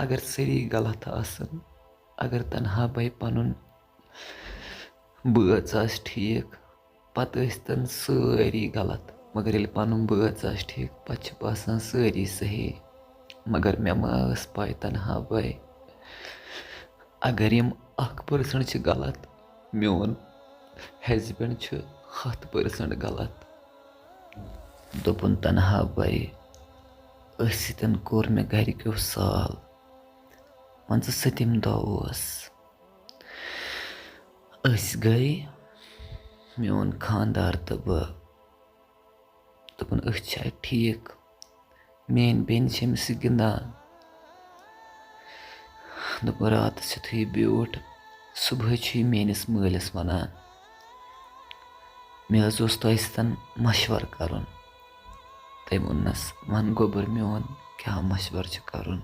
اگر سٲری غلط آسن اگر تنہا بھائی پنُن بٲژ آسہِ ٹھیٖک پتہٕ ٲسۍ تن سٲری غلط مگر ییٚلہِ پنُن بٲژ آسہِ ٹھیٖک پتہٕ چھِ باسان سٲری صحیح مگر مےٚ ما ٲس پاے تنہا بھائی اگر یِم 1% چھِ غلط میون ہسبنٛڈ چھُ 100% غلط دوٚپُن تنہا بھائی أسۍ سۭتۍ کوٚر مےٚ گرِکیو سال مان ژٕ سٔتِم دۄہ اوس أسۍ گٔے میون خاندار تہٕ بہٕ دوٚپُن أسۍ چھا ٹھیٖک میٲنۍ بیٚنہِ چھِ أمِس سۭتۍ گِنٛدان دوٚپُن راتَس یُتھُے یہِ بیوٗٹھ صُبحٲے چھُ یہِ میٲنِس مٲلِس وَنان مےٚ حظ اوس تۄہہِ سۭتۍ مشوَرٕ کَرُن تٔمۍ ووٚننَس وَن گوٚبُر میون کیٛاہ مشوَرٕ چھُ کَرُن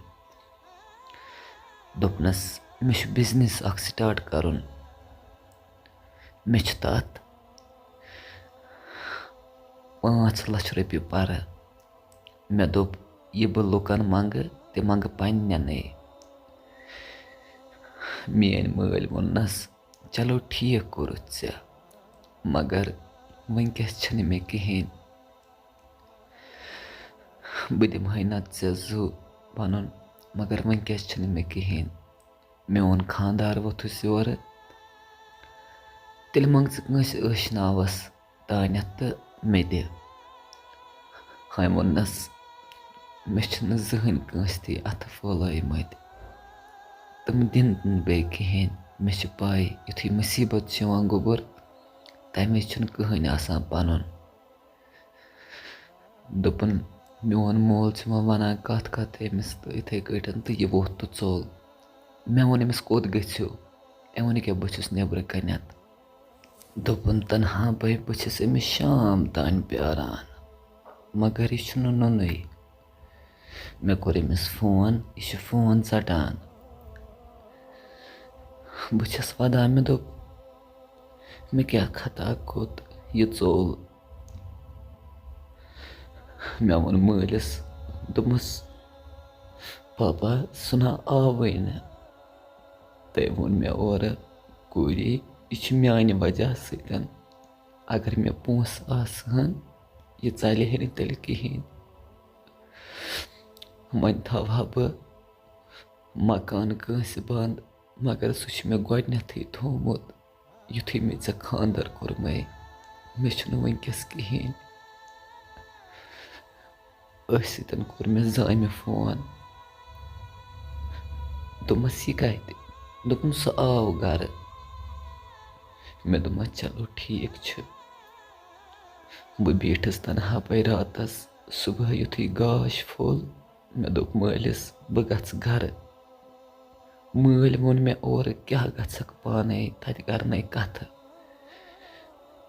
دوٚپنَس مےٚ چھُ بِزنِس اَکھ سِٹاٹ کَرُن مےٚ چھُ تَتھ 5 لَچھ رۄپیہِ پَرٕ مےٚ دوٚپ یہِ بہٕ لُکَن منٛگہٕ تہِ منٛگہٕ پنٛنٮ۪نٕے میٛٲنۍ مٲلۍ ووٚننَس چلو ٹھیٖک کوٚرُتھ ژےٚ مگر وٕنۍکٮ۪س چھِنہٕ مےٚ کِہیٖنۍ بہٕ دِمہَے نَتہٕ ژےٚ 2 پَنُن مگر وٕنۍکٮ۪س چھِنہٕ مےٚ کِہیٖنۍ میون خاندار ووٚتھُس یورٕ تیٚلہِ منٛگ ژٕ کٲنٛسہِ ٲشناوَس تانٮ۪تھ تہٕ مےٚ دِ ہامہِ ووٚننَس مےٚ چھِنہٕ زٕہٕنۍ کٲنٛسہِ تہِ اَتھٕ پھٲلٲیمٕتۍ تِم دِنۍ نہٕ بیٚیہِ کِہیٖنۍ مےٚ چھِ پَے یُتھُے مُصیٖبت چھِ یِوان گوٚبُر تَمہِ وِزِ چھُنہٕ کٕہۭنۍ آسان پَنُن دوٚپُن میون مول چھُ وۄنۍ وَنان کَتھ أمِس تہٕ یِتھَے کٲٹھۍ تہٕ یہِ ووٚتھ تہٕ ژوٚل مےٚ ووٚن أمِس کوٚت گٔژھِو أمۍ ووٚن ییٚکیٛاہ بہٕ چھُس نیٚبرٕ کَنٮ۪تھ دوٚپُن تنہا بھائی بہٕ چھَس أمِس شام تام پیاران مگر یہِ چھُنہٕ نُنٕے مےٚ کوٚر أمِس فون یہِ چھُ فون ژَٹان بہٕ چھَس وَدان مےٚ دوٚپ مےٚ کیٛاہ خطا کھوٚت یہِ ژوٚل مےٚ ووٚن مٲلِس دوٚپمَس پاپا سُہ نہ آوٕے نہٕ تٔمۍ ووٚن مےٚ اورٕ کوٗری یہِ چھُ میٛانہِ وجہ سۭتۍ اگر مےٚ پونٛسہٕ آسہٕ ہَن یہِ ژَلہِ ہے نہٕ تیٚلہِ کِہیٖنۍ وۄنۍ تھاوہا بہٕ مکان کٲنٛسہِ بنٛد مگر سُہ چھُ مےٚ گۄڈنٮ۪تھٕے تھوٚومُت یُتھُے مےٚ ژےٚ خانٛدر کوٚرمَے مےٚ چھُنہٕ وٕنۍکٮ۪س کِہیٖنۍ أتھۍ سۭتۍ کوٚر مےٚ زامہِ فون دوٚپمَس یہِ کَتہِ دوٚپُن سُہ آو گَرٕ مےٚ دوٚپمَس چلو ٹھیٖک چھُ بہٕ بیٖٹھٕس تنہا بھائی راتَس صُبحٲے یُتھُے گاش پھوٚل مےٚ دوٚپ مٲلِس بہٕ گژھٕ گَرٕ مٲلۍ ووٚن مےٚ اورٕ کیٛاہ گژھکھ پانَے تَتہِ کَرنَے کَتھٕ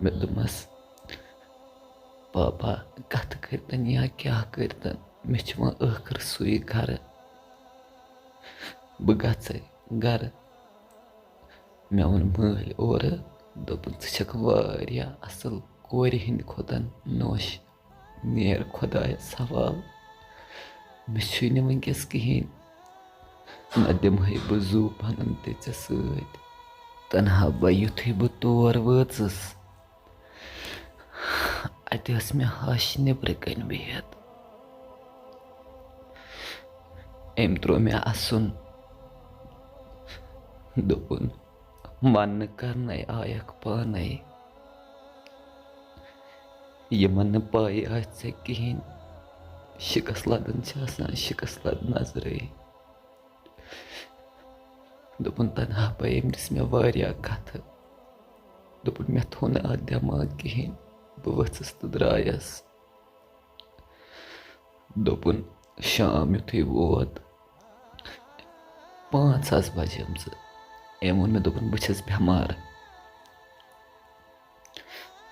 مےٚ دوٚپمَس پاپا کَتھٕ کٔرۍتَن یا کیٛاہ کٔرۍتَن مےٚ چھُ وۄنۍ ٲخٕر سُے گَرٕ بہٕ گژھَے گَرٕ مےٚ ووٚن مٲلۍ اورٕ دوٚپُن ژٕ چھَکھ واریاہ اَصٕل کورِ ہِنٛدِ کھۄتہٕ نوٚش نیر خۄدایَس حوال مےٚ چھُے نہٕ وٕنۍکٮ۪س کِہیٖنۍ نہ دِمہَے بہٕ 2 پَنُن تہِ ژےٚ سۭتۍ تنہا بھائی یُتھُے بہٕ تور وٲژٕس اَتہِ ٲس مےٚ ہَش نیٚبرٕ کَنۍ بِہِتھ أمۍ ترٛوو مےٚ اَسُن دوٚپُن وَننہٕ کَرنَے آیَکھ پانَے یِمن نہٕ پَے آسہِ ژےٚ کِہیٖنۍ شِکَس لَدَن چھِ آسان شِکَس لَد نظرٕے دوٚپُن تنہا بھائی أمۍ دِژ مےٚ واریاہ کَتھٕ دوٚپُن مےٚ تھوٚو نہٕ اَتھ دٮ۪ماغ کِہیٖنۍ بہٕ ؤژھٕس تہٕ درٛایَس دوٚپُن شام یُتھُے ووت 5 بجیمژٕ أمۍ ووٚن مےٚ دوٚپُن بہٕ چھَس بٮ۪مار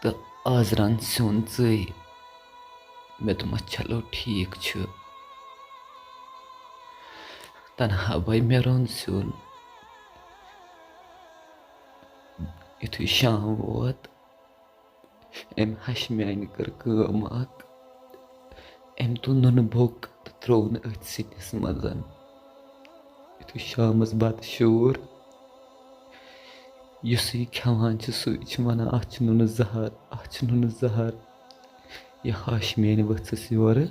تہٕ آز رَن سیُن ژٕے مےٚ دوٚپمَس چلو ٹھیٖک چھُ تنہا بھائی مےٚ روٚن سیُن یُتھُے شام ووت أمۍ ہَشہِ میٛانہِ کٔر کٲم اَکھ أمۍ تُل نُنہٕ بوٚک تہٕ ترٛوو نہٕ أتھۍ سِنِس منٛز یُتھُے شامَس بَتہٕ شوٗر یُس یہِ کھٮ۪وان چھُ سُے چھُ وَنان اَتھ چھُ نُنہٕ زَہر اَتھ چھُ نُنہٕ زَہر یہِ ہَش میٛانہِ ؤژھٕس یورٕ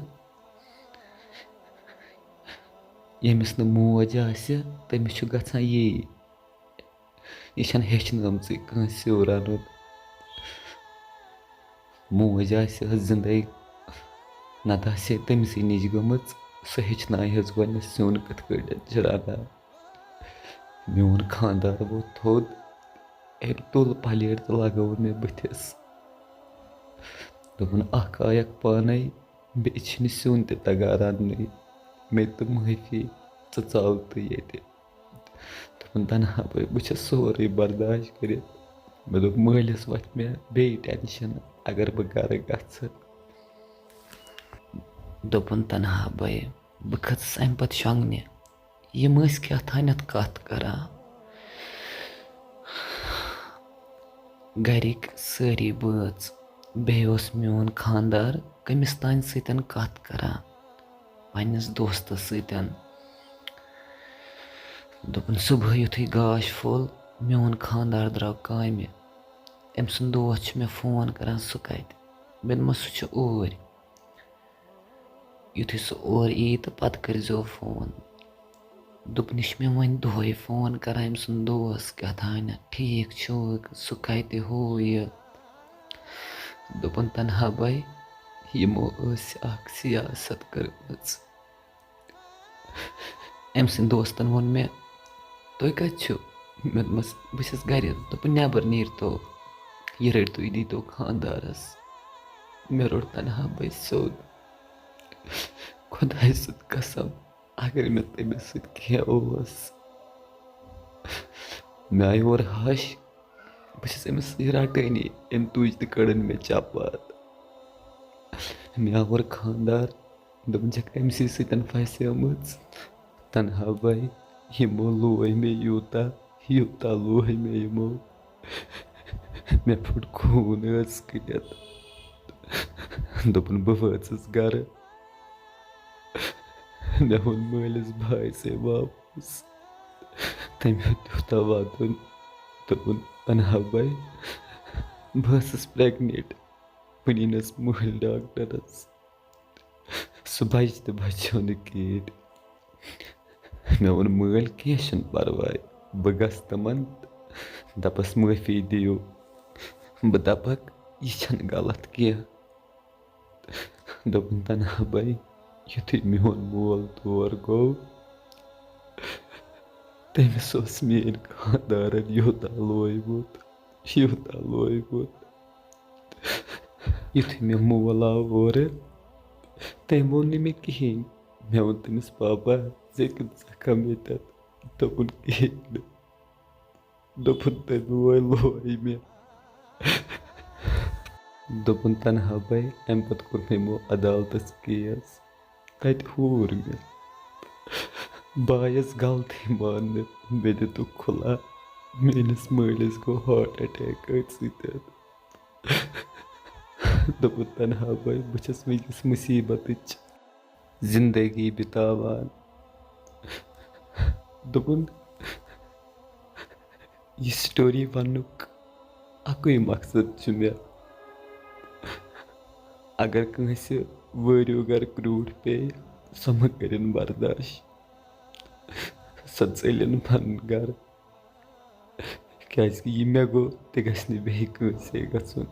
ییٚمِس نہٕ موج آسہِ تٔمِس چھُ گژھان یی یہِ چھَنہٕ ہیٚچھنٲمژٕے کٲنٛسہِ سیُن رَنُن موج آسہِ حظ زِندَے نَتہٕ آسہِ ہے تٔمۍسٕے نِش گٔمٕژ سُہ ہیٚچھنایہِ حظ گۄڈنٮ۪تھ سیُن کِتھ کٲٹھۍ چھِ رَنان میون خانٛدار ووت تھوٚد أمۍ تُل پَلیٹ تہٕ لگٲو مےٚ بٕتھِس دوٚپُن اَکھ آیَکھ پانَے بیٚیہِ چھِنہٕ سیُن تہِ تگان رَننُے مےٚ تہِ معٲفی ژٕ ژاوتہٕ ییٚتہِ دوٚپُن تنہا بھاے بہٕ چھَس سورُے برداش کٔرِتھ مےٚ دوٚپ مٲلِس وۄتھِ مےٚ بیٚیہِ ٹٮ۪نشَن اگر بہٕ گَرٕ گژھٕ دوٚپُن تنہا بھاے بہٕ کھٔژٕس اَمہِ پَتہٕ شۄنٛگنہِ یِم ٲسۍ کیٛاہ تھانٮ۪تھ کَتھ کَران گَرِکۍ سٲری بٲژ بیٚیہِ اوس میون خانٛدار کٔمِس تانۍ سۭتۍ کَتھ کَران پنٛنِس دوستَس سۭتۍ دوٚپُن صُبحٲے یُتھُے گاش پھوٚل میون خانٛدار درٛاو کامہِ أمۍ سُنٛد دوس چھُ مےٚ فون کَران سُہ کَتہِ مےٚ دوٚپمَس سُہ چھُ اوٗرۍ یُتھُے سُہ اورٕ یی تہٕ پَتہٕ کٔرۍزیو فون دوٚپُن یہِ چھُ مےٚ وۄنۍ دۄہَے فون کَران أمۍ سُنٛد دوس کیٛاہ تھانٮ۪تھ ٹھیٖک چھُکھ سُہ کَتہِ ہُہ یہِ دوٚپُن تنہا بھاے یِمو ٲس اَکھ سِیاست کٔرمٕژ أمۍ سٕنٛدۍ دوستَن ووٚن مےٚ تُہۍ کَتہِ چھُو مےٚ دوٚپمَس بہٕ چھَس گَرِ دوٚپُن نٮ۪بر نیٖرتو یہِ رٔٹۍتو یہِ دیٖتو خانٛدارَس مےٚ روٚٹ تنہا بھاے سیوٚد خۄداے سٕنٛز قسم اگر مےٚ تٔمِس سۭتۍ کینٛہہ اوس مےٚ آیہِ اورٕ ہَش بہٕ چھَس أمِس سۭتۍ رَٹٲنی أمۍ تُج تہٕ کٔڑٕن مےٚ چپات مےٚ آو اورٕ خانٛدار دوٚپُن چھَکھ أمۍسٕے سۭتۍ پھسیمٕژ تنہا بھاے یِمو لوے مےٚ یوٗتاہ یوٗتاہ لوے مےٚ یِمو مےٚ پھُٹ خوٗن ٲس کٔڑِتھ دوٚپُن بہٕ وٲژٕس گَرٕ مےٚ ووٚن مٲلِس بھاے سے واپس تٔمۍ ہیوٚت تیوٗتاہ وَدُن دوٚپُن تنہا بھاے بہٕ ٲسٕس پرٛٮ۪گنِٹ بہٕ نِنَس مٔلۍ ڈاکٹرَس سُہ بَچہِ تہِ بَچیو نہٕ کِہیٖنۍ مےٚ ووٚن مٲلۍ کینٛہہ چھُنہٕ پَرواے بہٕ گژھٕ تِمَن دَپَس معٲفی دِیِو بہٕ دَپَکھ یہِ چھَنہٕ غلط کینٛہہ دوٚپُن تنہا بھاے یُتھُے میون مول تور گوٚو تٔمِس اوس میٛٲنۍ خانٛدارَن یوٗتاہ لویمُت یوٗتاہ لویمُت یُتھُے مےٚ مول آو اورٕ تٔمۍ ووٚن نہٕ مےٚ کِہیٖنۍ مےٚ ووٚن تٔمِس پاپا ژےٚ کیُتھ زخم ییٚتٮ۪تھ دوٚپُن کِہیٖنۍ نہٕ دوٚپُن تٔمۍ لوے مےٚ دوٚپُن تنہا بھاے اَمہِ پَتہٕ کوٚر مےٚ یِمو عدالتَس کیس تَتہِ ہوٗر مےٚ بہٕ آیَس غلطی ماننہٕ مےٚ دِتُکھ کھُلا میٛٲنِس مٲلِس گوٚو ہاٹ اَٹیک أتھۍ سۭتۍ دوٚپُن تنہا بھاے بہٕ چھَس وٕنۍکٮ۪س مُصیٖبتٕچ زندگی بِتاوان دوٚپُن یہِ سٹوری وَننُک اَکُے مقصد چھُ مےٚ اگر کٲنٛسہِ وٲرِو گَرٕ کرٛوٗٹھ پیٚیہِ سۄ مہٕ کٔرِنۍ برداش سۄ ژٔلِنۍ پَنُن گَرٕ کیٛازِکہِ یہِ مےٚ گوٚو تہِ گژھِ نہٕ بیٚیہِ کٲنٛسے گژھُن